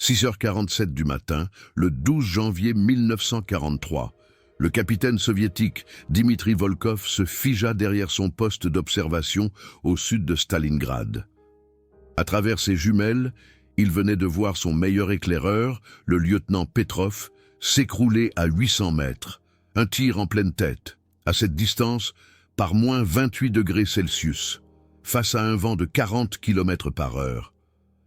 6h47 du matin, le 12 janvier 1943, le capitaine soviétique Dmitri Volkov se figea derrière son poste d'observation au sud de Stalingrad. À travers ses jumelles, il venait de voir son meilleur éclaireur, le lieutenant Petrov, s'écrouler à 800 mètres, un tir en pleine tête, à cette distance, par moins 28 degrés Celsius, face à un vent de 40 km par heure.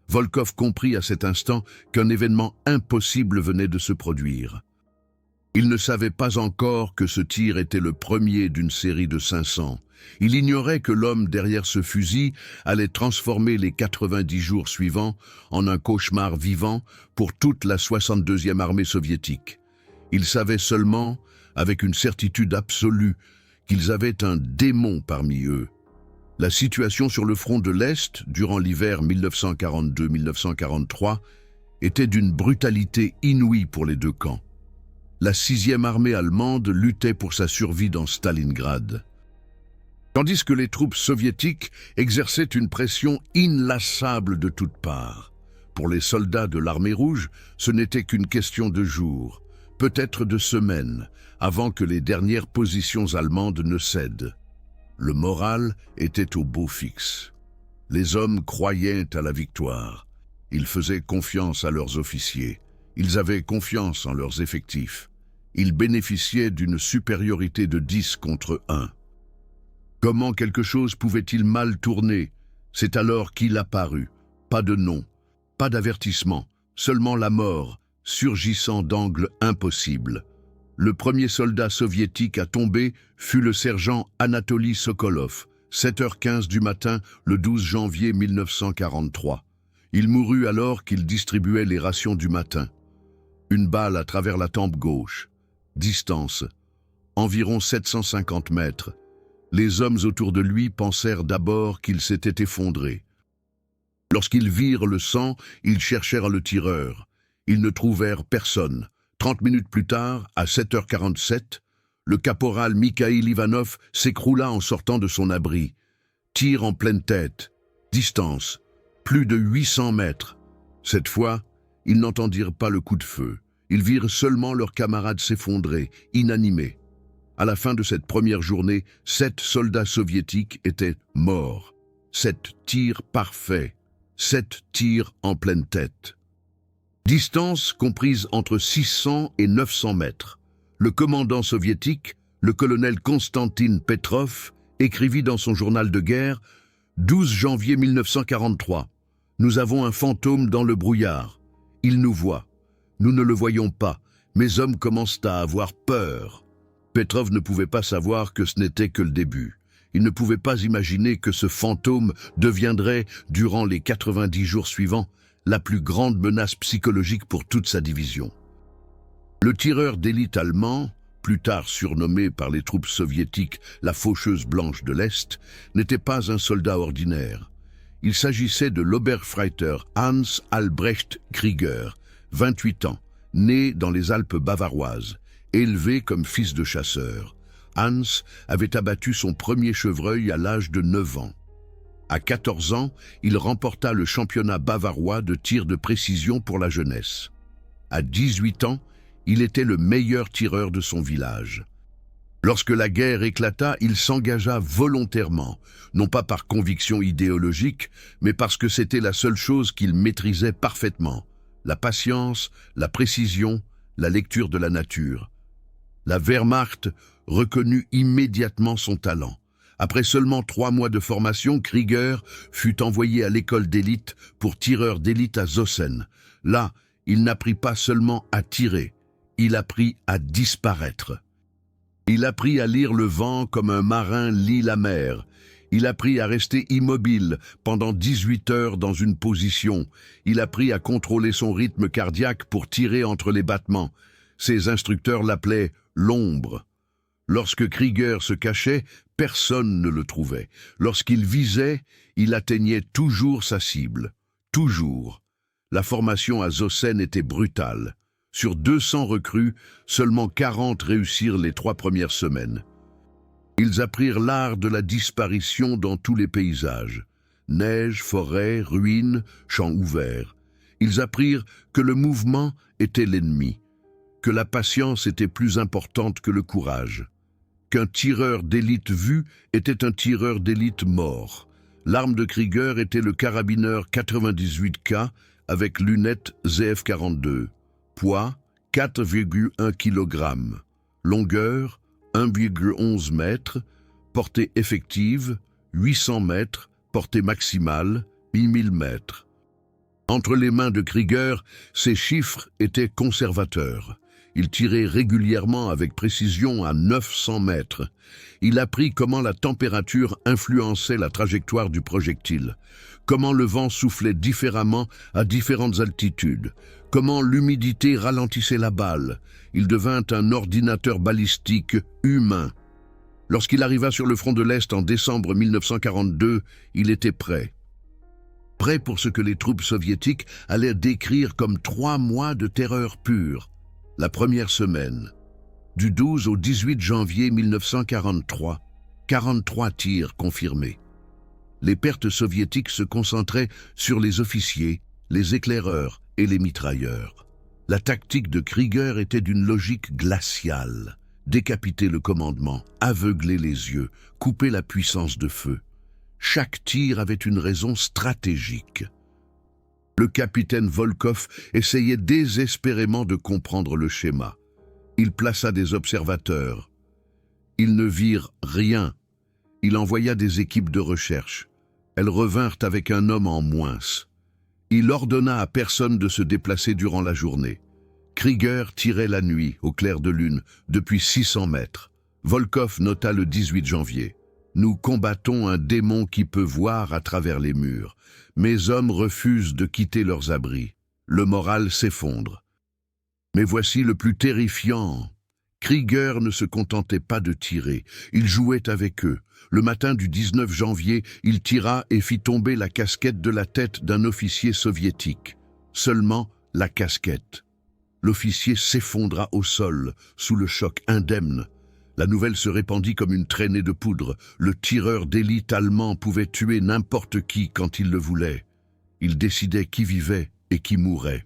Volkov comprit à cet instant qu'un événement impossible venait de se produire. Il ne savait pas encore que ce tir était le premier d'une série de 500. Il ignorait que l'homme derrière ce fusil allait transformer les 90 jours suivants en un cauchemar vivant pour toute la 62e armée soviétique. Il savait seulement, avec une certitude absolue, qu'ils avaient un démon parmi eux. La situation sur le front de l'Est, durant l'hiver 1942-1943, était d'une brutalité inouïe pour les deux camps. La 6e armée allemande luttait pour sa survie dans Stalingrad, tandis que les troupes soviétiques exerçaient une pression inlassable de toutes parts. Pour les soldats de l'armée rouge, ce n'était qu'une question de jours, peut-être de semaines, avant que les dernières positions allemandes ne cèdent. Le moral était au beau fixe. Les hommes croyaient à la victoire. Ils faisaient confiance à leurs officiers. Ils avaient confiance en leurs effectifs. Ils bénéficiaient d'une supériorité de 10 contre 1. Comment quelque chose pouvait-il mal tourner? C'est alors qu'il apparut. Pas de nom, pas d'avertissement, seulement la mort, surgissant d'angles impossibles. Le premier soldat soviétique à tomber fut le sergent Anatoly Sokolov, 7h15 du matin, le 12 janvier 1943. Il mourut alors qu'il distribuait les rations du matin. Une balle à travers la tempe gauche. Distance, environ 750 mètres. Les hommes autour de lui pensèrent d'abord qu'il s'était effondré. Lorsqu'ils virent le sang, ils cherchèrent le tireur. Ils ne trouvèrent personne. 30 minutes plus tard, à 7h47, le caporal Mikhail Ivanov s'écroula en sortant de son abri. Tir en pleine tête. Distance, plus de 800 mètres. Cette fois, ils n'entendirent pas le coup de feu. Ils virent seulement leurs camarades s'effondrer, inanimés. À la fin de cette première journée, 7 soldats soviétiques étaient morts. 7 tirs parfaits. 7 tirs en pleine tête. Distance comprise entre 600 et 900 mètres. Le commandant soviétique, le colonel Konstantin Petrov, écrivit dans son journal de guerre « 12 janvier 1943. Nous avons un fantôme dans le brouillard. Il nous voit. Nous ne le voyons pas. Mes hommes commencent à avoir peur. » Petrov ne pouvait pas savoir que ce n'était que le début. Il ne pouvait pas imaginer que ce fantôme deviendrait, durant les 90 jours suivants, la plus grande menace psychologique pour toute sa division. Le tireur d'élite allemand, plus tard surnommé par les troupes soviétiques la faucheuse blanche de l'Est, n'était pas un soldat ordinaire. Il s'agissait de l'Oberfreiter Hans Albrecht Krieger, 28 ans, né dans les Alpes bavaroises, élevé comme fils de chasseur. Hans avait abattu son premier chevreuil à l'âge de 9 ans. À 14 ans, il remporta le championnat bavarois de tir de précision pour la jeunesse. À 18 ans, il était le meilleur tireur de son village. Lorsque la guerre éclata, il s'engagea volontairement, non pas par conviction idéologique, mais parce que c'était la seule chose qu'il maîtrisait parfaitement, la patience, la précision, la lecture de la nature. La Wehrmacht reconnut immédiatement son talent. Après seulement 3 mois de formation, Krieger fut envoyé à l'école d'élite pour tireur d'élite à Zossen. Là, il n'apprit pas seulement à tirer, il apprit à disparaître. Il apprit à lire le vent comme un marin lit la mer. Il apprit à rester immobile pendant 18 heures dans une position. Il apprit à contrôler son rythme cardiaque pour tirer entre les battements. Ses instructeurs l'appelaient l'ombre. Lorsque Krieger se cachait, personne ne le trouvait. Lorsqu'il visait, il atteignait toujours sa cible. Toujours. La formation à Zossen était brutale. Sur 200 recrues, seulement 40 réussirent les 3 premières semaines. Ils apprirent l'art de la disparition dans tous les paysages. Neige, forêt, ruines, champs ouverts. Ils apprirent que le mouvement était l'ennemi, que la patience était plus importante que le courage, qu'un tireur d'élite vu était un tireur d'élite mort. L'arme de Krieger était le carabineur 98K avec lunettes ZF-42, poids 4,1 kg, longueur 1,11 m, portée effective 800 mètres, portée maximale 1000 mètres. Entre les mains de Krieger, ces chiffres étaient conservateurs. Il tirait régulièrement avec précision à 900 mètres. Il apprit comment la température influençait la trajectoire du projectile, comment le vent soufflait différemment à différentes altitudes, comment l'humidité ralentissait la balle. Il devint un ordinateur balistique humain. Lorsqu'il arriva sur le front de l'Est en décembre 1942, il était prêt. Prêt pour ce que les troupes soviétiques allaient décrire comme 3 mois de terreur pure. La première semaine, du 12 au 18 janvier 1943, 43 tirs confirmés. Les pertes soviétiques se concentraient sur les officiers, les éclaireurs et les mitrailleurs. La tactique de Krieger était d'une logique glaciale. Décapiter le commandement, aveugler les yeux, couper la puissance de feu. Chaque tir avait une raison stratégique. Le capitaine Volkov essayait désespérément de comprendre le schéma. Il plaça des observateurs. Ils ne virent rien. Il envoya des équipes de recherche. Elles revinrent avec un homme en moins. Il ordonna à personne de se déplacer durant la journée. Krieger tirait la nuit, au clair de lune, depuis 600 mètres. Volkov nota le 18 janvier. « Nous combattons un démon qui peut voir à travers les murs. Mes hommes refusent de quitter leurs abris. Le moral s'effondre. » Mais voici le plus terrifiant. Krieger ne se contentait pas de tirer, il jouait avec eux. Le matin du 19 janvier, il tira et fit tomber la casquette de la tête d'un officier soviétique. Seulement la casquette. L'officier s'effondra au sol, sous le choc indemne. La nouvelle se répandit comme une traînée de poudre. Le tireur d'élite allemand pouvait tuer n'importe qui quand il le voulait. Il décidait qui vivait et qui mourait.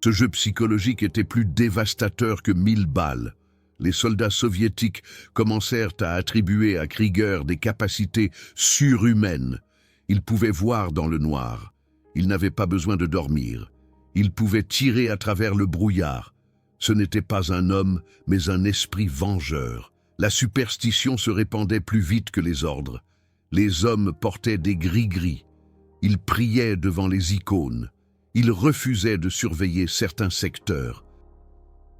Ce jeu psychologique était plus dévastateur que 1000 balles. Les soldats soviétiques commencèrent à attribuer à Krieger des capacités surhumaines. Il pouvait voir dans le noir. Il n'avait pas besoin de dormir. Il pouvait tirer à travers le brouillard. Ce n'était pas un homme, mais un esprit vengeur. La superstition se répandait plus vite que les ordres. Les hommes portaient des gris-gris. Ils priaient devant les icônes. Ils refusaient de surveiller certains secteurs.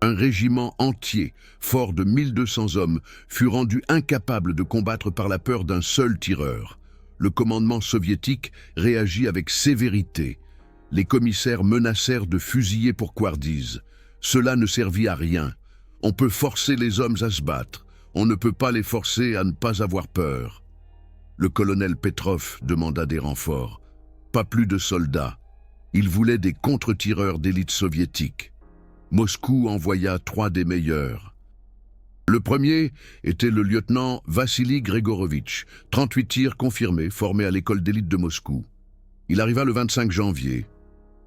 Un régiment entier, fort de 1200 hommes, fut rendu incapable de combattre par la peur d'un seul tireur. Le commandement soviétique réagit avec sévérité. Les commissaires menacèrent de fusiller pour couardise. Cela ne servit à rien. On peut forcer les hommes à se battre. On ne peut pas les forcer à ne pas avoir peur. Le colonel Petrov demanda des renforts. Pas plus de soldats. Il voulait des contre-tireurs d'élite soviétique. Moscou envoya 3 des meilleurs. Le premier était le lieutenant Vassili Gregorovitch, 38 tirs confirmés, formé à l'école d'élite de Moscou. Il arriva le 25 janvier.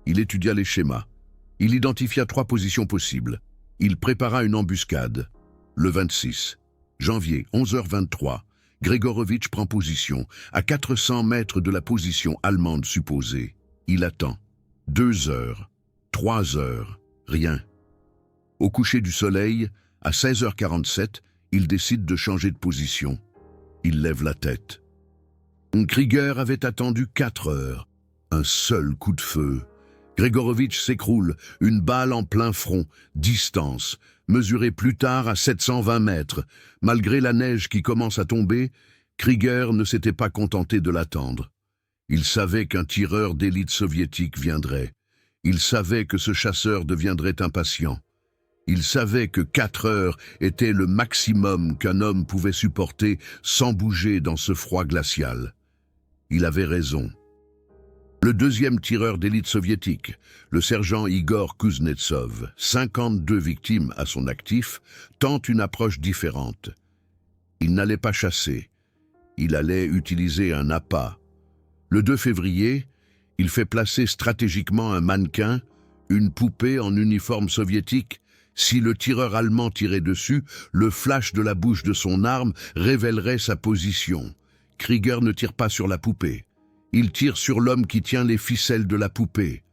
Il étudia les schémas. Il identifia 3 positions possibles. Il prépara une embuscade. Le 26 janvier, 11h23, Gregorovitch prend position, à 400 mètres de la position allemande supposée. Il attend. 2 heures, 3 heures, rien. Au coucher du soleil, à 16h47, il décide de changer de position. Il lève la tête. Krieger avait attendu 4 heures. Un seul coup de feu. Gregorovitch s'écroule, une balle en plein front, distance, mesurée plus tard à 720 mètres. Malgré la neige qui commence à tomber, Krieger ne s'était pas contenté de l'attendre. Il savait qu'un tireur d'élite soviétique viendrait. Il savait que ce chasseur deviendrait impatient. Il savait que 4 heures était le maximum qu'un homme pouvait supporter sans bouger dans ce froid glacial. Il avait raison. Le deuxième tireur d'élite soviétique, le sergent Igor Kuznetsov, 52 victimes à son actif, tente une approche différente. Il n'allait pas chasser. Il allait utiliser un appât. Le 2 février, Il fait placer stratégiquement un mannequin, une poupée en uniforme soviétique. Si le tireur allemand tirait dessus, le flash de la bouche de son arme révélerait sa position. Krieger ne tire pas sur la poupée. Il tire sur l'homme qui tient les ficelles de la poupée.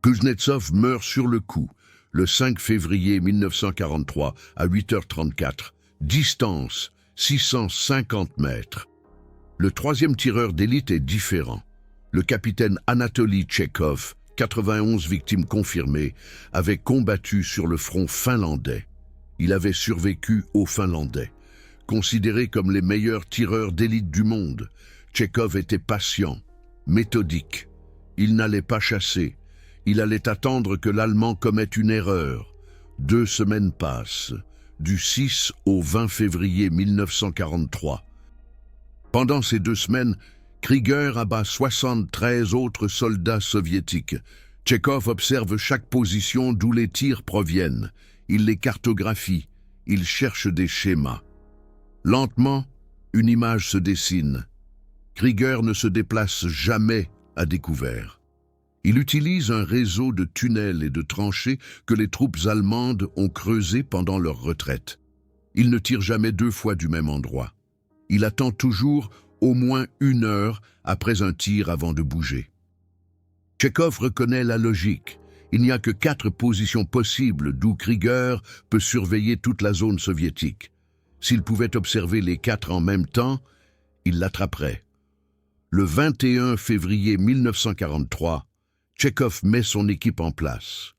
Kuznetsov meurt sur le coup, le 5 février 1943, à 8h34. Distance, 650 mètres. Le troisième tireur d'élite est différent. Le capitaine Anatoly Tchekhov, 91 victimes confirmées, avait combattu sur le front finlandais. Il avait survécu aux Finlandais. Considéré comme les meilleurs tireurs d'élite du monde, Tchekhov était patient, méthodique. Il n'allait pas chasser. Il allait attendre que l'Allemand commette une erreur. 2 semaines passent, du 6 au 20 février 1943. Pendant ces 2 semaines, Krieger abat 73 autres soldats soviétiques. Tchekhov observe chaque position d'où les tirs proviennent. Il les cartographie. Il cherche des schémas. Lentement, une image se dessine. Krieger ne se déplace jamais à découvert. Il utilise un réseau de tunnels et de tranchées que les troupes allemandes ont creusés pendant leur retraite. Il ne tire jamais 2 fois du même endroit. Il attend toujours au moins 1 heure après un tir avant de bouger. Tchekhov reconnaît la logique. Il n'y a que 4 positions possibles d'où Krieger peut surveiller toute la zone soviétique. S'il pouvait observer les 4 en même temps, il l'attraperait. Le 21 février 1943, Tchekhov met son équipe en place.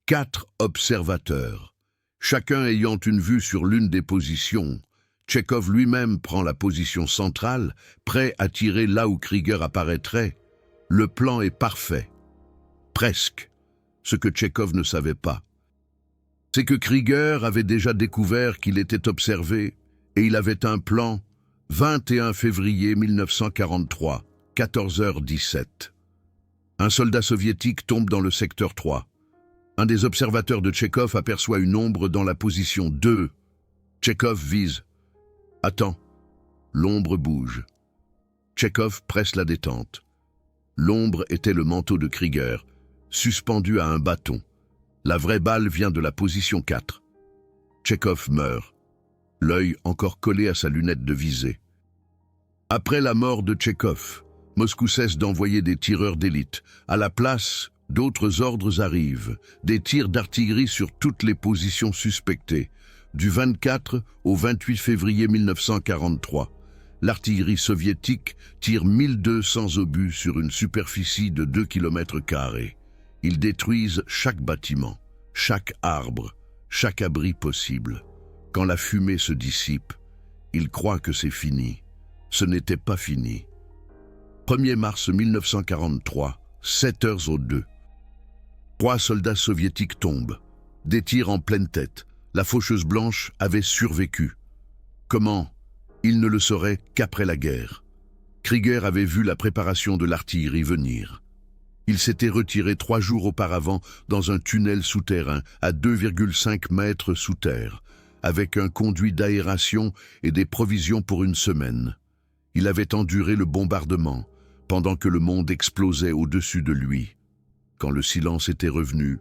4 observateurs, chacun ayant une vue sur l'une des positions. Tchekhov lui-même prend la position centrale, prêt à tirer là où Krieger apparaîtrait. Le plan est parfait. Presque. Ce que Tchekhov ne savait pas, c'est que Krieger avait déjà découvert qu'il était observé et il avait un plan. 21 février 1943, 14h17. Un soldat soviétique tombe dans le secteur 3. Un des observateurs de Tchekhov aperçoit une ombre dans la position 2. Tchekhov vise. Attends. L'ombre bouge. Tchekhov presse la détente. L'ombre était le manteau de Krieger, suspendu à un bâton. La vraie balle vient de la position 4. Tchekhov meurt, l'œil encore collé à sa lunette de visée. Après la mort de Tchekhov, Moscou cesse d'envoyer des tireurs d'élite. À la place, d'autres ordres arrivent, des tirs d'artillerie sur toutes les positions suspectées. Du 24 au 28 février 1943, l'artillerie soviétique tire 1200 obus sur une superficie de 2 km². Ils détruisent chaque bâtiment, chaque arbre, chaque abri possible. Quand la fumée se dissipe, ils croient que c'est fini. Ce n'était pas fini. 1er mars 1943, 7h02. 3 soldats soviétiques tombent. Des tirs en pleine tête. La faucheuse blanche avait survécu. Comment? Il ne le saurait qu'après la guerre. Krieger avait vu la préparation de l'artillerie venir. Il s'était retiré 3 jours auparavant dans un tunnel souterrain à 2,5 mètres sous terre, avec un conduit d'aération et des provisions pour 1 semaine. Il avait enduré le bombardement, pendant que le monde explosait au-dessus de lui. Quand le silence était revenu,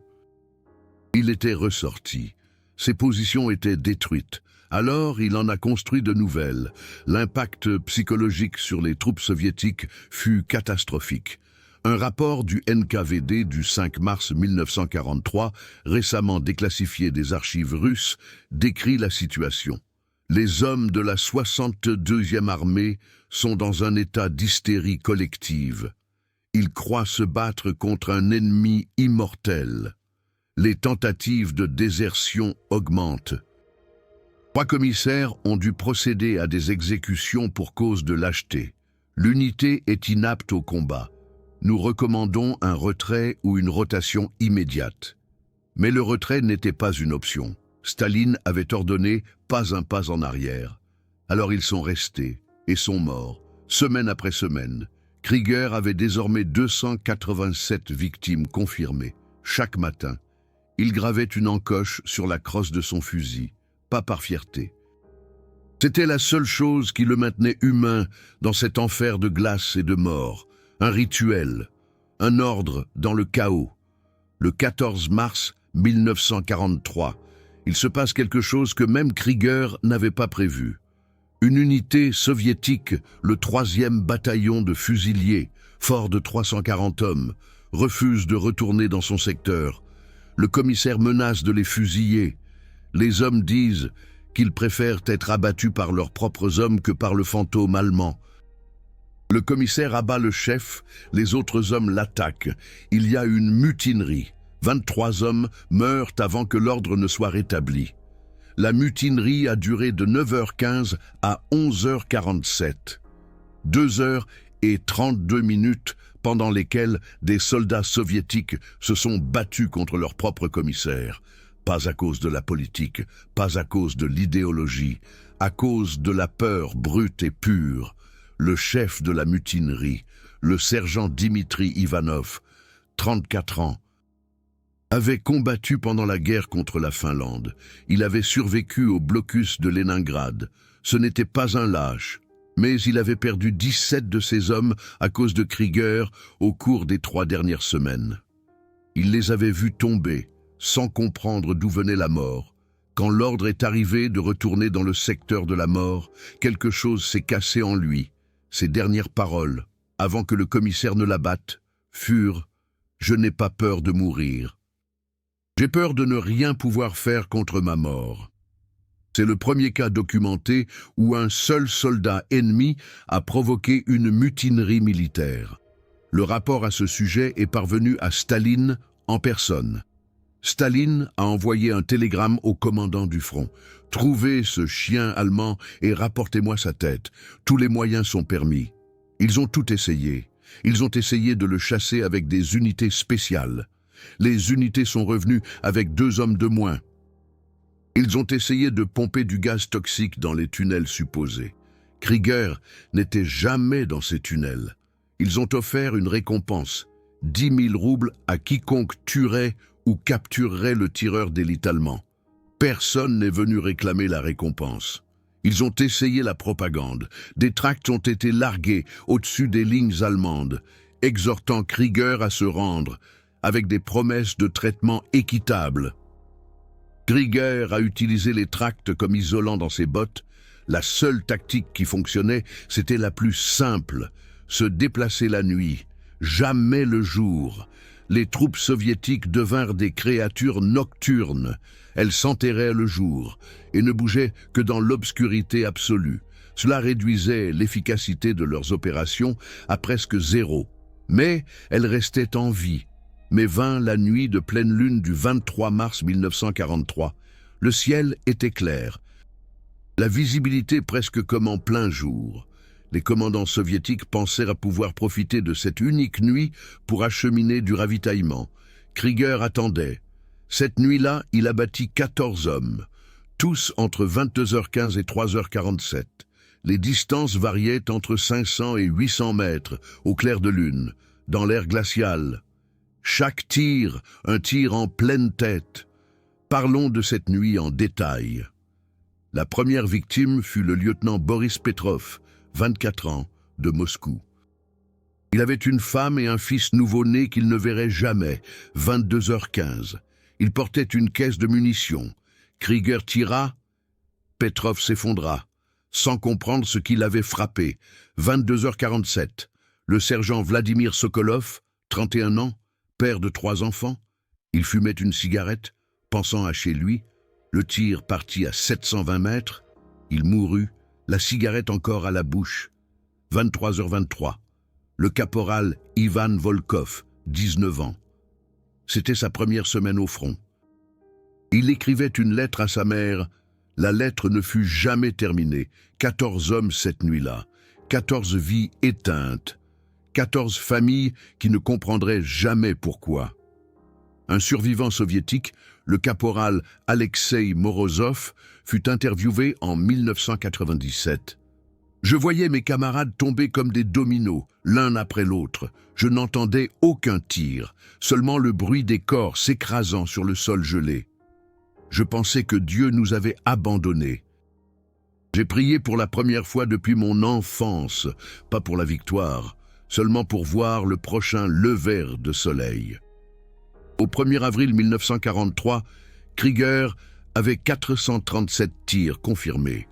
il était ressorti. Ses positions étaient détruites. Alors, il en a construit de nouvelles. L'impact psychologique sur les troupes soviétiques fut catastrophique. Un rapport du NKVD du 5 mars 1943, récemment déclassifié des archives russes, décrit la situation. Les hommes de la 62e armée sont dans un état d'hystérie collective. Ils croient se battre contre un ennemi immortel. Les tentatives de désertion augmentent. 3 commissaires ont dû procéder à des exécutions pour cause de lâcheté. L'unité est inapte au combat. Nous recommandons un retrait ou une rotation immédiate. Mais le retrait n'était pas une option. Staline avait ordonné pas un pas en arrière. Alors ils sont restés et sont morts, semaine après semaine. Krieger avait désormais 287 victimes confirmées. Chaque matin, il gravait une encoche sur la crosse de son fusil, pas par fierté. C'était la seule chose qui le maintenait humain dans cet enfer de glace et de mort, un rituel. Un ordre dans le chaos. Le 14 mars 1943, il se passe quelque chose que même Krieger n'avait pas prévu. Une unité soviétique, le 3e bataillon de fusiliers, fort de 340 hommes, refuse de retourner dans son secteur. Le commissaire menace de les fusiller. Les hommes disent qu'ils préfèrent être abattus par leurs propres hommes que par le fantôme allemand. Le commissaire abat le chef, les autres hommes l'attaquent. Il y a une mutinerie. 23 hommes meurent avant que l'ordre ne soit rétabli. La mutinerie a duré de 9h15 à 11h47. 2h32 pendant lesquelles des soldats soviétiques se sont battus contre leur propre commissaire. Pas à cause de la politique, pas à cause de l'idéologie, à cause de la peur brute et pure. Le chef de la mutinerie, le sergent Dimitri Ivanov, 34 ans, avait combattu pendant la guerre contre la Finlande. Il avait survécu au blocus de Leningrad. Ce n'était pas un lâche, mais il avait perdu 17 de ses hommes à cause de Krieger au cours des 3 dernières semaines. Il les avait vus tomber, sans comprendre d'où venait la mort. Quand l'ordre est arrivé de retourner dans le secteur de la mort, quelque chose s'est cassé en lui. Ses dernières paroles, avant que le commissaire ne l'abatte, furent « Je n'ai pas peur de mourir. J'ai peur de ne rien pouvoir faire contre ma mort. » C'est le premier cas documenté où un seul soldat ennemi a provoqué une mutinerie militaire. Le rapport à ce sujet est parvenu à Staline en personne. Staline a envoyé un télégramme au commandant du front. « Trouvez ce chien allemand et rapportez-moi sa tête. Tous les moyens sont permis. » Ils ont tout essayé. Ils ont essayé de le chasser avec des unités spéciales. Les unités sont revenues avec 2 hommes de moins. Ils ont essayé de pomper du gaz toxique dans les tunnels supposés. Krieger n'était jamais dans ces tunnels. Ils ont offert une récompense, 10 000 roubles à quiconque tuerait ou capturerait le tireur d'élite allemand. Personne n'est venu réclamer la récompense. Ils ont essayé la propagande. Des tracts ont été largués au-dessus des lignes allemandes, exhortant Krieger à se rendre, avec des promesses de traitement équitable. Krieger a utilisé les tracts comme isolant dans ses bottes. La seule tactique qui fonctionnait, c'était la plus simple, se déplacer la nuit, jamais le jour. Les troupes soviétiques devinrent des créatures nocturnes. Elles s'enterraient le jour et ne bougeaient que dans l'obscurité absolue. Cela réduisait l'efficacité de leurs opérations à presque 0. Mais elles restaient en vie. Mais vint la nuit de pleine lune du 23 mars 1943. Le ciel était clair. La visibilité presque comme en plein jour. Les commandants soviétiques pensèrent à pouvoir profiter de cette unique nuit pour acheminer du ravitaillement. Krieger attendait. Cette nuit-là, il abattit 14 hommes, tous entre 22h15 et 3h47. Les distances variaient entre 500 et 800 mètres, au clair de lune, dans l'air glacial. Chaque tir, un tir en pleine tête. Parlons de cette nuit en détail. La première victime fut le lieutenant Boris Petrov, 24 ans, de Moscou. Il avait une femme et un fils nouveau-né qu'il ne verrait jamais, 22h15. Il portait une caisse de munitions. Krieger tira, Petrov s'effondra, sans comprendre ce qui l'avait frappé. 22h47. Le sergent Vladimir Sokolov, 31 ans, père de 3 enfants. Il fumait une cigarette, pensant à chez lui. Le tir partit à 720 mètres. Il mourut, la cigarette encore à la bouche. 23h23. Le caporal Ivan Volkov, 19 ans. C'était sa première semaine au front. Il écrivait une lettre à sa mère. La lettre ne fut jamais terminée. 14 hommes cette nuit-là. 14 vies éteintes. 14 familles qui ne comprendraient jamais pourquoi. Un survivant soviétique, le caporal Alexei Morozov, fut interviewé en 1997. Je voyais mes camarades tomber comme des dominos, l'un après l'autre. Je n'entendais aucun tir, seulement le bruit des corps s'écrasant sur le sol gelé. Je pensais que Dieu nous avait abandonnés. J'ai prié pour la première fois depuis mon enfance, pas pour la victoire. seulement pour voir le prochain lever de soleil. Au 1er avril 1943, Krieger avait 437 tirs confirmés.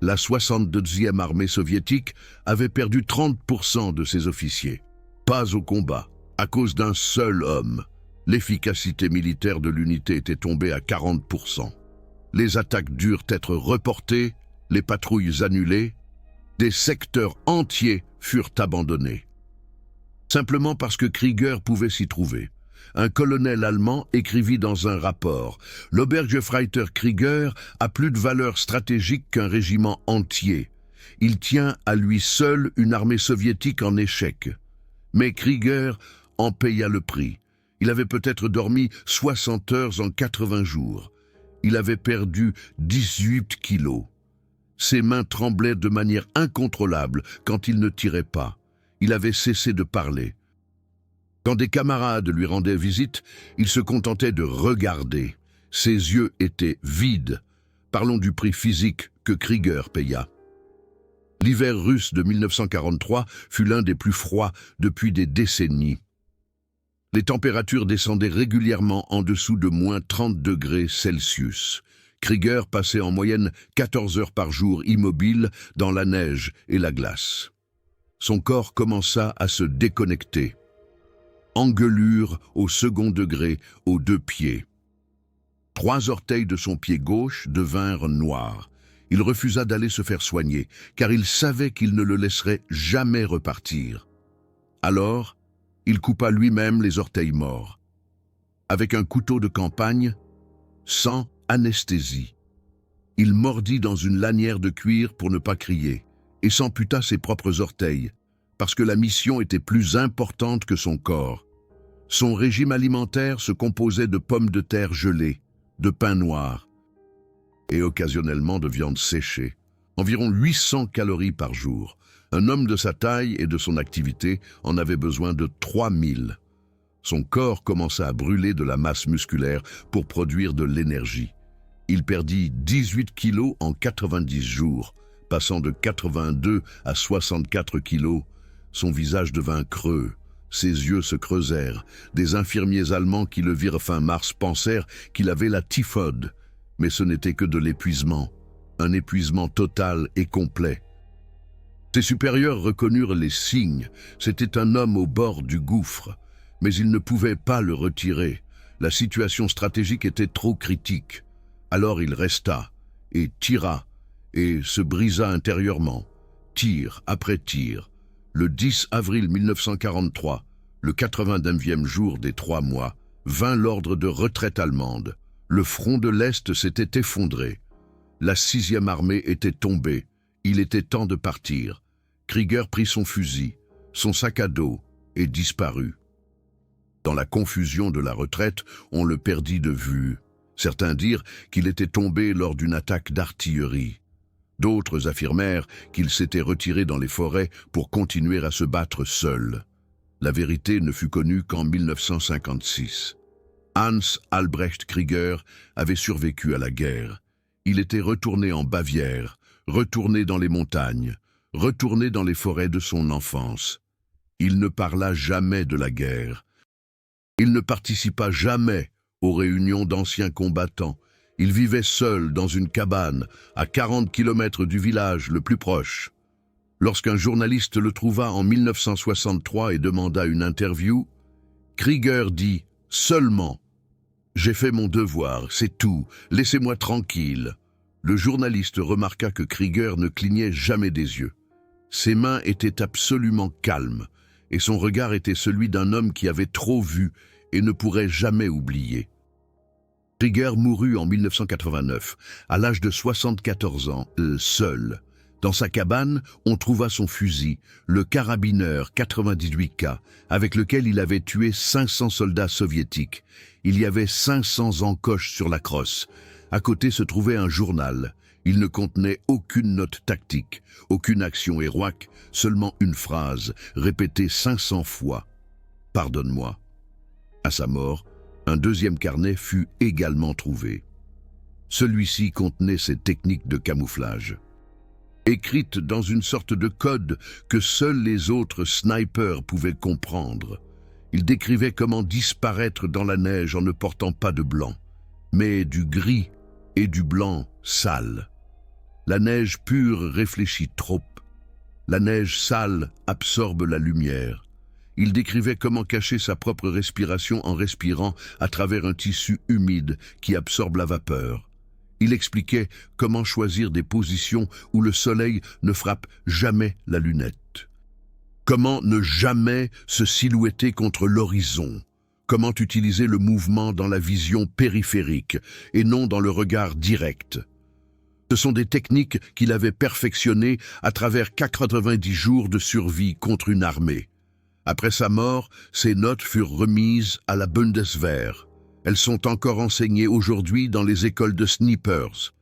La 62e armée soviétique avait perdu 30% de ses officiers. Pas au combat, à cause d'un seul homme. L'efficacité militaire de l'unité était tombée à 40%. Les attaques durent être reportées, les patrouilles annulées, des secteurs entiers furent abandonnés. Simplement parce que Krieger pouvait s'y trouver. Un colonel allemand écrivit dans un rapport « L'Obergefreiter Krieger a plus de valeur stratégique qu'un régiment entier. Il tient à lui seul une armée soviétique en échec. » Mais Krieger en paya le prix. Il avait peut-être dormi 60 heures en 80 jours. Il avait perdu 18 kilos. Ses mains tremblaient de manière incontrôlable quand il ne tirait pas. Il avait cessé de parler. Quand des camarades lui rendaient visite, il se contentait de regarder. Ses yeux étaient vides. Parlons du prix physique que Krieger paya. L'hiver russe de 1943 fut l'un des plus froids depuis des décennies. Les températures descendaient régulièrement en dessous de moins 30 degrés Celsius. Krieger passait en moyenne 14 heures par jour immobile dans la neige et la glace. Son corps commença à se déconnecter. Engelure au second degré aux 2 pieds. 3 orteils de son pied gauche devinrent noirs. Il refusa d'aller se faire soigner, car il savait qu'il ne le laisserait jamais repartir. Alors, il coupa lui-même les orteils morts. Avec un couteau de campagne, sans anesthésie. Il mordit dans une lanière de cuir pour ne pas crier, et s'amputa ses propres orteils, parce que la mission était plus importante que son corps. Son régime alimentaire se composait de pommes de terre gelées, de pain noir, et occasionnellement de viande séchée. Environ 800 calories par jour. Un homme de sa taille et de son activité en avait besoin de 3000. Son corps commença à brûler de la masse musculaire pour produire de l'énergie. Il perdit 18 kilos en 90 jours, passant de 82 à 64 kilos. Son visage devint creux. Ses yeux se creusèrent. Des infirmiers allemands qui le virent fin mars pensèrent qu'il avait la typhode. Mais ce n'était que de l'épuisement, un épuisement total et complet. Ses supérieurs reconnurent les signes. C'était un homme au bord du gouffre, mais ils ne pouvaient pas le retirer. La situation stratégique était trop critique. Alors il resta, et tira, et se brisa intérieurement, tir après tir. Le 10 avril 1943, le 89e jour des 3 mois, vint l'ordre de retraite allemande. Le front de l'Est s'était effondré. La 6e armée était tombée. Il était temps de partir. Krieger prit son fusil, son sac à dos, et disparut. Dans la confusion de la retraite, on le perdit de vue. Certains dirent qu'il était tombé lors d'une attaque d'artillerie. D'autres affirmèrent qu'il s'était retiré dans les forêts pour continuer à se battre seul. La vérité ne fut connue qu'en 1956. Hans Albrecht Krieger avait survécu à la guerre. Il était retourné en Bavière, retourné dans les montagnes, retourné dans les forêts de son enfance. Il ne parla jamais de la guerre. Il ne participa jamais aux réunions d'anciens combattants. Il vivait seul dans une cabane, à 40 km du village le plus proche. Lorsqu'un journaliste le trouva en 1963 et demanda une interview, Krieger dit « Seulement, j'ai fait mon devoir, c'est tout, laissez-moi tranquille ». Le journaliste remarqua que Krieger ne clignait jamais des yeux. Ses mains étaient absolument calmes, et son regard était celui d'un homme qui avait trop vu et ne pourrait jamais oublier. Krieger mourut en 1989, à l'âge de 74 ans, seul. Dans sa cabane, on trouva son fusil, le carabineur 98K, avec lequel il avait tué 500 soldats soviétiques. Il y avait 500 encoches sur la crosse. À côté se trouvait un journal. Il ne contenait aucune note tactique, aucune action héroïque, seulement une phrase, répétée 500 fois. « Pardonne-moi ». À sa mort, un deuxième carnet fut également trouvé. Celui-ci contenait ses techniques de camouflage. écrites dans une sorte de code que seuls les autres snipers pouvaient comprendre. Il décrivait comment disparaître dans la neige en ne portant pas de blanc, mais du gris et du blanc sale. La neige pure réfléchit trop. La neige sale absorbe la lumière. Il décrivait comment cacher sa propre respiration en respirant à travers un tissu humide qui absorbe la vapeur. Il expliquait comment choisir des positions où le soleil ne frappe jamais la lunette. Comment ne jamais se silhouetter contre l'horizon. Comment utiliser le mouvement dans la vision périphérique et non dans le regard direct. Ce sont des techniques qu'il avait perfectionnées à travers 90 jours de survie contre une armée. Après sa mort, ses notes furent remises à la Bundeswehr. Elles sont encore enseignées aujourd'hui dans les écoles de snipers.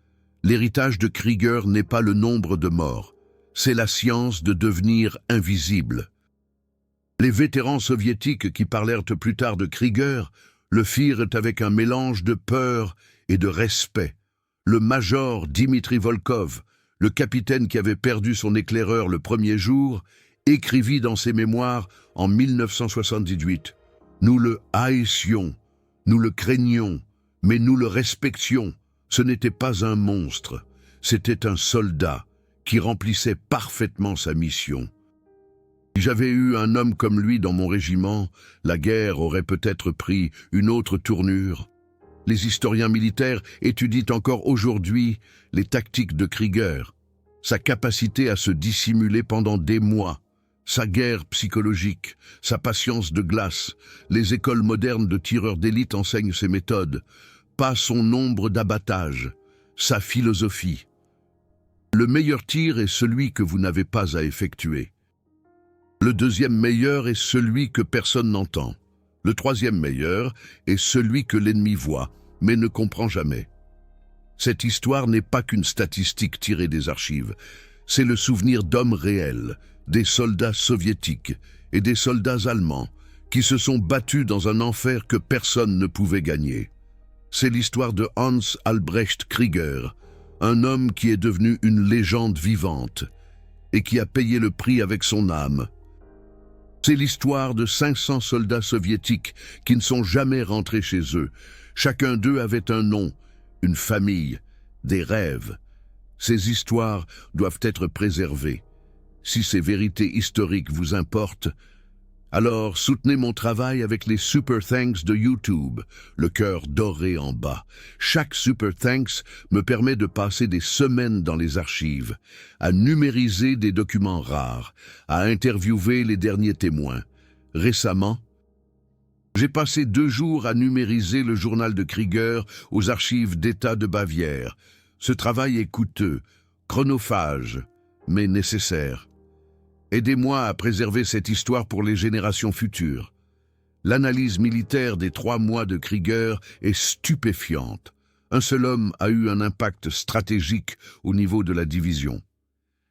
L'héritage de Krieger n'est pas le nombre de morts, c'est la science de devenir invisible. Les vétérans soviétiques qui parlèrent plus tard de Krieger le firent avec un mélange de peur et de respect. Le major Dimitri Volkov, le capitaine qui avait perdu son éclaireur le premier jour, écrivit dans ses mémoires en 1978 « Nous le haïssions, nous le craignions, mais nous le respections. Ce n'était pas un monstre, c'était un soldat qui remplissait parfaitement sa mission. Si j'avais eu un homme comme lui dans mon régiment, la guerre aurait peut-être pris une autre tournure. » Les historiens militaires étudient encore aujourd'hui les tactiques de Krieger, sa capacité à se dissimuler pendant des mois, sa guerre psychologique, sa patience de glace. Les écoles modernes de tireurs d'élite enseignent ses méthodes, pas son nombre d'abattages, sa philosophie. Le meilleur tir est celui que vous n'avez pas à effectuer. Le deuxième meilleur est celui que personne n'entend. Le troisième meilleur est celui que l'ennemi voit, mais ne comprend jamais. Cette histoire n'est pas qu'une statistique tirée des archives. C'est le souvenir d'hommes réels, des soldats soviétiques et des soldats allemands qui se sont battus dans un enfer que personne ne pouvait gagner. C'est l'histoire de Hans Albrecht Krieger, un homme qui est devenu une légende vivante et qui a payé le prix avec son âme. C'est l'histoire de 500 soldats soviétiques qui ne sont jamais rentrés chez eux. Chacun d'eux avait un nom, une famille, des rêves. Ces histoires doivent être préservées. Si ces vérités historiques vous importent, alors soutenez mon travail avec les Super Thanks de YouTube, le cœur doré en bas. Chaque Super Thanks me permet de passer des semaines dans les archives, à numériser des documents rares, à interviewer les derniers témoins. Récemment, j'ai passé 2 jours à numériser le journal de Krieger aux archives d'État de Bavière. Ce travail est coûteux, chronophage, mais nécessaire. Aidez-moi à préserver cette histoire pour les générations futures. L'analyse militaire des 3 mois de Krieger est stupéfiante. Un seul homme a eu un impact stratégique au niveau de la division.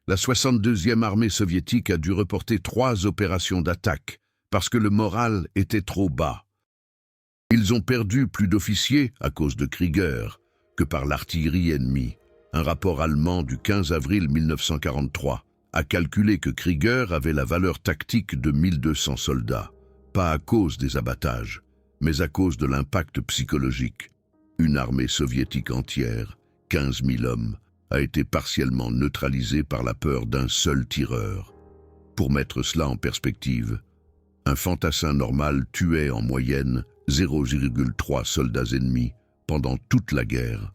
La 62e armée soviétique a dû reporter 3 opérations d'attaque parce que le moral était trop bas. Ils ont perdu plus d'officiers à cause de Krieger que par l'artillerie ennemie. Un rapport allemand du 15 avril 1943 a calculé que Krieger avait la valeur tactique de 1200 soldats, pas à cause des abattages, mais à cause de l'impact psychologique. Une armée soviétique entière, 15 000 hommes, a été partiellement neutralisée par la peur d'un seul tireur. Pour mettre cela en perspective, un fantassin normal tuait en moyenne 0,3 soldats ennemis pendant toute la guerre.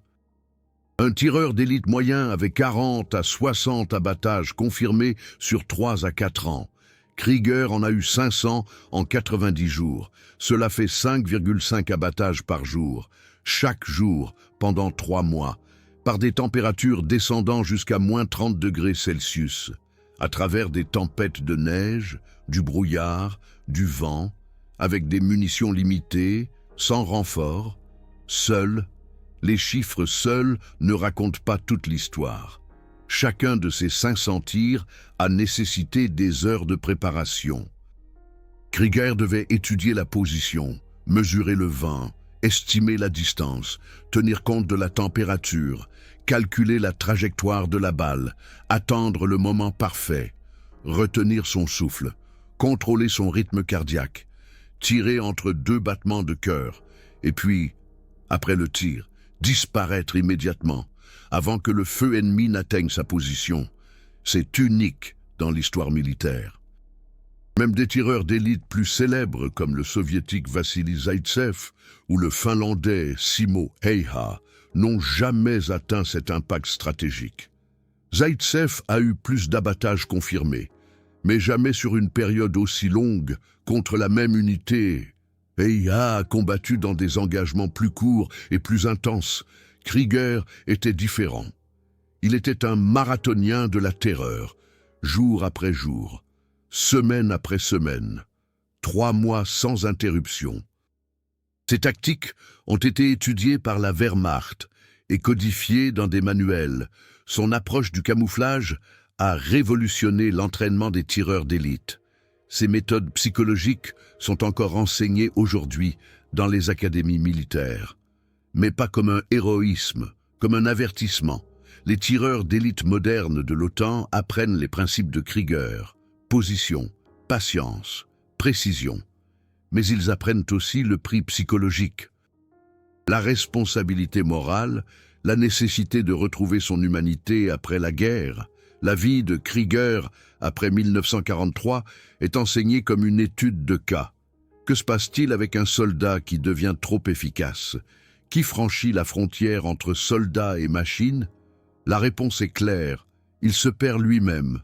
Un tireur d'élite moyen avait 40 à 60 abattages confirmés sur 3 à 4 ans. Krieger en a eu 500 en 90 jours. Cela fait 5,5 abattages par jour, chaque jour pendant 3 mois, par des températures descendant jusqu'à moins 30 degrés Celsius, à travers des tempêtes de neige, du brouillard, du vent, avec des munitions limitées, sans renfort, seul. Les chiffres seuls ne racontent pas toute l'histoire. Chacun de ces 500 tirs a nécessité des heures de préparation. Krieger devait étudier la position, mesurer le vent estimer la distance, tenir compte de la température, calculer la trajectoire de la balle, attendre le moment parfait, retenir son souffle, contrôler son rythme cardiaque, tirer entre 2 battements de cœur, et puis, après le tir, disparaître immédiatement, avant que le feu ennemi n'atteigne sa position. C'est unique dans l'histoire militaire. Même des tireurs d'élite plus célèbres comme le soviétique Vassili Zaïtsev ou le finlandais Simo Häyhä n'ont jamais atteint cet impact stratégique. Zaïtsev a eu plus d'abattages confirmés, mais jamais sur une période aussi longue contre la même unité. Häyhä a combattu dans des engagements plus courts et plus intenses. Krieger était différent. Il était un marathonien de la terreur, jour après jour, semaine après semaine, 3 mois sans interruption. Ces tactiques ont été étudiées par la Wehrmacht et codifiées dans des manuels. Son approche du camouflage a révolutionné l'entraînement des tireurs d'élite. Ces méthodes psychologiques sont encore enseignées aujourd'hui dans les académies militaires. Mais pas comme un héroïsme, comme un avertissement. Les tireurs d'élite modernes de l'OTAN apprennent les principes de Krieger, position, patience, précision. Mais ils apprennent aussi le prix psychologique. La responsabilité morale, la nécessité de retrouver son humanité après la guerre. La vie de Krieger après 1943 est enseignée comme une étude de cas. Que se passe-t-il avec un soldat qui devient trop efficace? Qui franchit la frontière entre soldat et machine? La réponse est claire, il se perd lui-même.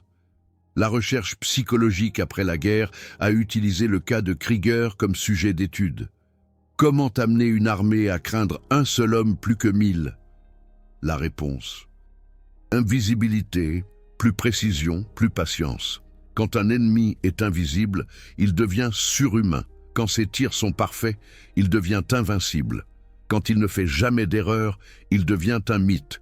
La recherche psychologique après la guerre a utilisé le cas de Krieger comme sujet d'étude. Comment amener une armée à craindre un seul homme plus que 1000? La réponse: invisibilité, plus précision, plus patience. Quand un ennemi est invisible, il devient surhumain. Quand ses tirs sont parfaits, il devient invincible. Quand il ne fait jamais d'erreur, il devient un mythe.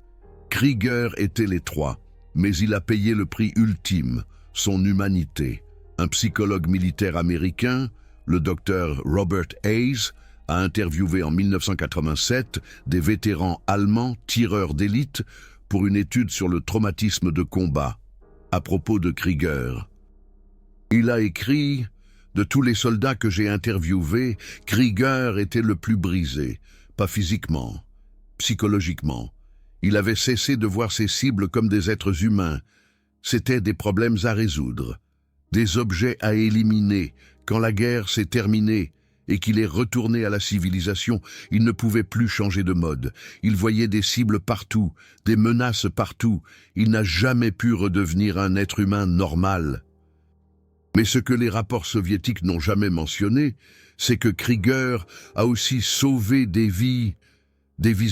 Krieger était les 3, mais il a payé le prix ultime, son humanité. Un psychologue militaire américain, le docteur Robert Hayes, a interviewé en 1987 des vétérans allemands tireurs d'élite pour une étude sur le traumatisme de combat, à propos de Krieger. Il a écrit: « De tous les soldats que j'ai interviewés, Krieger était le plus brisé, pas physiquement, psychologiquement. Il avait cessé de voir ses cibles comme des êtres humains. C'étaient des problèmes à résoudre, des objets à éliminer. Quand la guerre s'est terminée et qu'il est retourné à la civilisation, il ne pouvait plus changer de mode. Il voyait des cibles partout, des menaces partout. Il n'a jamais pu redevenir un être humain normal. » Mais ce que les rapports soviétiques n'ont jamais mentionné, c'est que Krieger a aussi sauvé des vies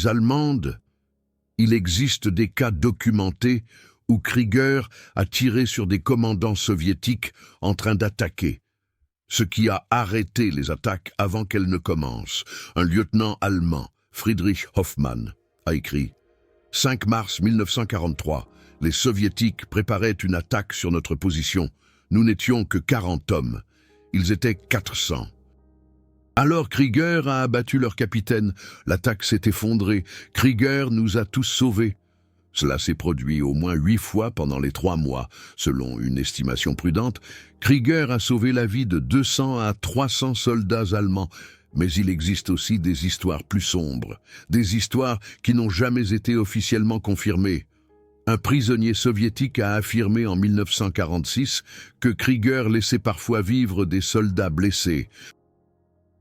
allemandes. Il existe des cas documentés où Krieger a tiré sur des commandants soviétiques en train d'attaquer, ce qui a arrêté les attaques avant qu'elles ne commencent. Un lieutenant allemand, Friedrich Hoffmann, a écrit: « 5 mars 1943, les soviétiques préparaient une attaque sur notre position. Nous n'étions que 40 hommes. Ils étaient 400. Alors Krieger a abattu leur capitaine. L'attaque s'est effondrée. Krieger nous a tous sauvés. Cela s'est produit au moins 8 fois pendant les 3 mois. Selon une estimation prudente, Krieger a sauvé la vie de 200 à 300 soldats allemands. Mais il existe aussi des histoires plus sombres, des histoires qui n'ont jamais été officiellement confirmées. Un prisonnier soviétique a affirmé en 1946 que Krieger laissait parfois vivre des soldats blessés,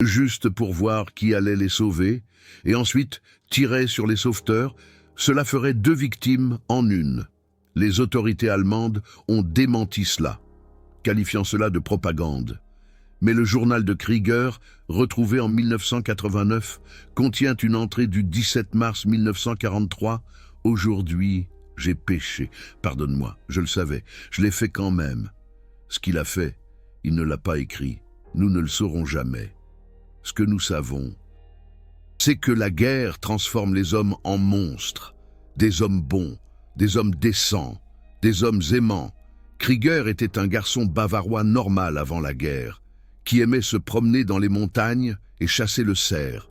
juste pour voir qui allait les sauver, et ensuite tirait sur les sauveteurs. Cela ferait 2 victimes en une. Les autorités allemandes ont démenti cela, qualifiant cela de propagande. Mais le journal de Krieger, retrouvé en 1989, contient une entrée du 17 mars 1943. « Aujourd'hui, j'ai péché. Pardonne-moi, je le savais, je l'ai fait quand même. » Ce qu'il a fait, il ne l'a pas écrit. Nous ne le saurons jamais. Ce que nous savons, c'est que la guerre transforme les hommes en monstres, des hommes bons, des hommes décents, des hommes aimants. Krieger était un garçon bavarois normal avant la guerre, qui aimait se promener dans les montagnes et chasser le cerf.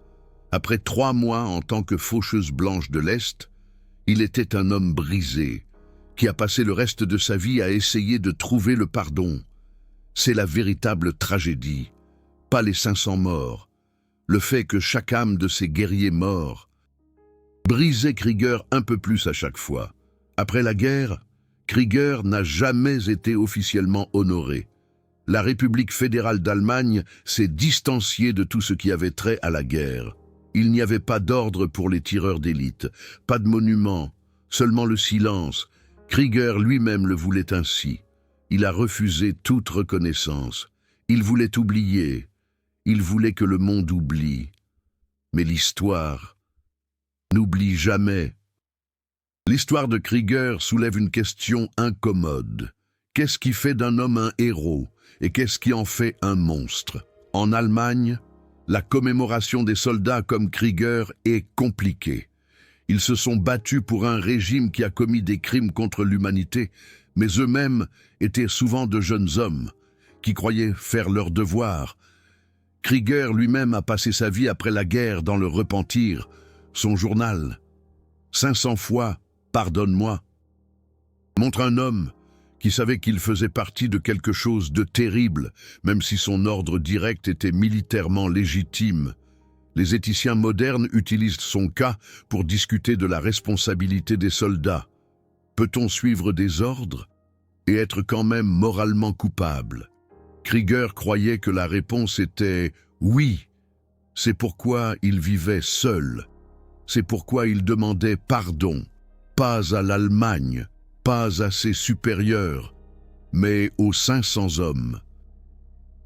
Après 3 mois en tant que faucheuse blanche de l'Est, il était un homme brisé, qui a passé le reste de sa vie à essayer de trouver le pardon. C'est la véritable tragédie, pas les 500 morts, le fait que chaque âme de ces guerriers morts brisait Krieger un peu plus à chaque fois. Après la guerre, Krieger n'a jamais été officiellement honoré. La République fédérale d'Allemagne s'est distanciée de tout ce qui avait trait à la guerre. Il n'y avait pas d'ordre pour les tireurs d'élite, pas de monument, seulement le silence. Krieger lui-même le voulait ainsi. Il a refusé toute reconnaissance. Il voulait oublier. Il voulait que le monde oublie. Mais l'histoire n'oublie jamais. L'histoire de Krieger soulève une question incommode. Qu'est-ce qui fait d'un homme un héros et qu'est-ce qui en fait un monstre? En Allemagne, la commémoration des soldats comme Krieger est compliquée. Ils se sont battus pour un régime qui a commis des crimes contre l'humanité, mais eux-mêmes étaient souvent de jeunes hommes qui croyaient faire leur devoir. Krieger lui-même a passé sa vie après la guerre dans le repentir. Son journal, 500 fois « Pardonne-moi », montre un homme qui savait qu'il faisait partie de quelque chose de terrible, même si son ordre direct était militairement légitime. Les éthiciens modernes utilisent son cas pour discuter de la responsabilité des soldats. Peut-on suivre des ordres et être quand même moralement coupable? Krieger croyait que la réponse était « oui ». C'est pourquoi il vivait seul. C'est pourquoi il demandait pardon, pas à l'Allemagne, pas à ses supérieurs, mais aux 500 hommes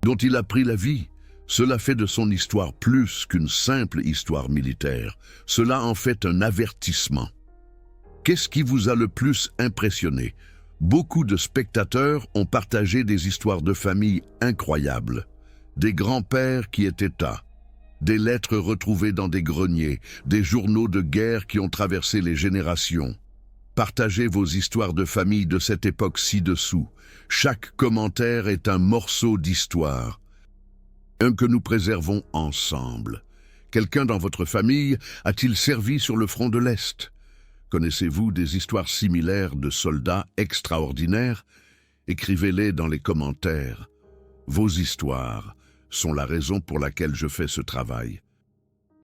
dont il a pris la vie. Cela fait de son histoire plus qu'une simple histoire militaire. Cela en fait un avertissement. Qu'est-ce qui vous a le plus impressionné? Beaucoup de spectateurs ont partagé des histoires de famille incroyables. Des grands-pères qui étaient là, des lettres retrouvées dans des greniers, des journaux de guerre qui ont traversé les générations. Partagez vos histoires de famille de cette époque ci-dessous. Chaque commentaire est un morceau d'histoire, un que nous préservons ensemble. Quelqu'un dans votre famille a-t-il servi sur le front de l'Est? Connaissez-vous des histoires similaires de soldats extraordinaires? Écrivez-les dans les commentaires. Vos histoires sont la raison pour laquelle je fais ce travail.